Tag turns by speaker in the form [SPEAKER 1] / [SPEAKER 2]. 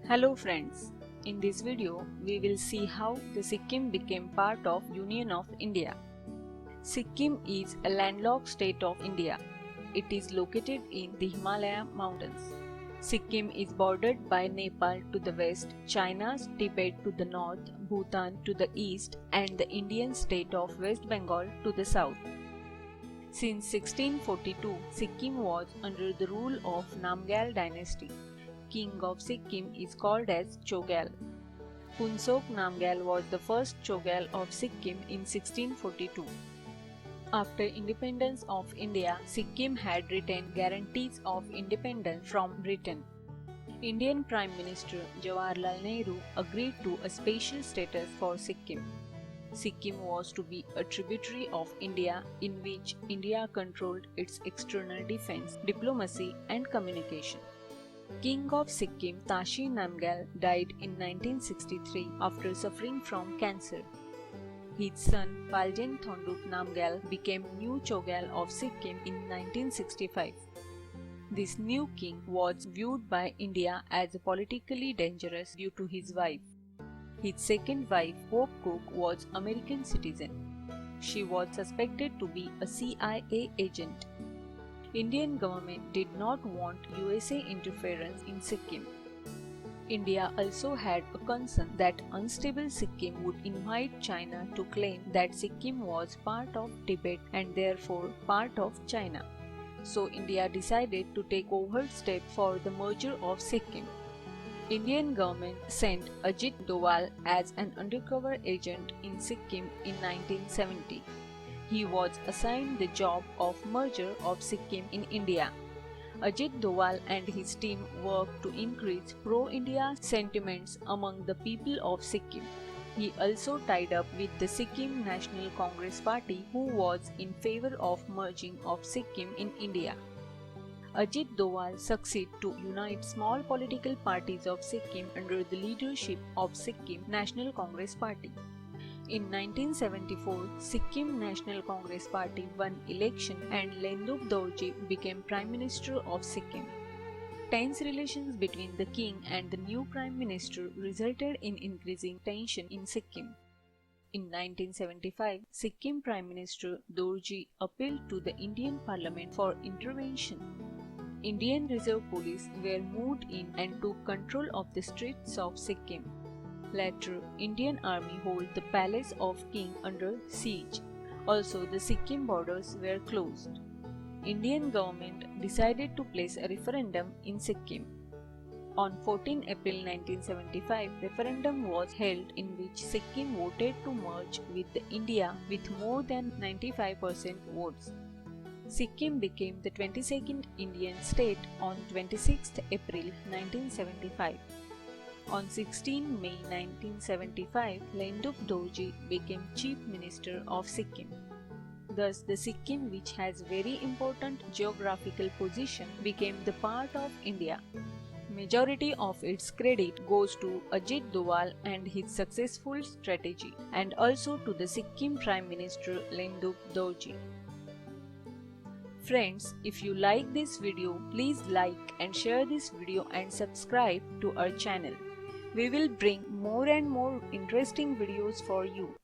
[SPEAKER 1] Hello friends, in this video we will see how the Sikkim became part of Union of India. Sikkim is a landlocked state of India. It is located in the Himalaya mountains. Sikkim is bordered by Nepal to the west, China's Tibet to the north, Bhutan to the east, and the Indian state of West Bengal to the south. Since 1642, Sikkim was under the rule of Namgyal dynasty. King of Sikkim is called as Chogyal. Phuntsog Namgyal was the first Chogyal of Sikkim in 1642. After independence of India, Sikkim had retained guarantees of independence from Britain. Indian Prime Minister Jawaharlal Nehru agreed to a special status for Sikkim. Sikkim was to be a tributary of India in which India controlled its external defense, diplomacy and communication. King of Sikkim Tashi Namgyal died in 1963 after suffering from cancer. His son Paljen Thondup Namgyal became new Chogyal of Sikkim in 1965. This new king was viewed by India as politically dangerous due to his wife. His second wife, Hope Cook, was American citizen. She was suspected to be a CIA agent. Indian government did not want USA interference in Sikkim. India also had a concern that unstable Sikkim would invite China to claim that Sikkim was part of Tibet and therefore part of China. So India decided to take overt step for the merger of Sikkim. Indian government sent Ajit Doval as an undercover agent in Sikkim in 1970. He was assigned the job of merger of Sikkim in India. Ajit Doval and his team worked to increase pro-India sentiments among the people of Sikkim. He also tied up with the Sikkim National Congress Party, who was in favor of merging of Sikkim in India. Ajit Doval succeeded to unite small political parties of Sikkim under the leadership of Sikkim National Congress Party. In 1974, Sikkim National Congress Party won election and Lendup Dorji became Prime Minister of Sikkim. Tense relations between the king and the new Prime Minister resulted in increasing tension in Sikkim. In 1975, Sikkim Prime Minister Dorji appealed to the Indian Parliament for intervention. Indian Reserve Police were moved in and took control of the streets of Sikkim. Later, Indian Army held the palace of King under siege. Also, the Sikkim borders were closed. Indian government decided to place a referendum in Sikkim. On 14 April 1975, referendum was held in which Sikkim voted to merge with India with more than 95% votes. Sikkim became the 22nd Indian state on 26 April 1975. On 16 May 1975, Lendup Dorji became Chief Minister of Sikkim. Thus, the Sikkim, which has very important geographical position, became the part of India. Majority of its credit goes to Ajit Doval and his successful strategy, and also to the Sikkim Prime Minister Lendup Dorji. Friends, if you like this video, please like and share this video and subscribe to our channel. We will bring more and more interesting videos for you.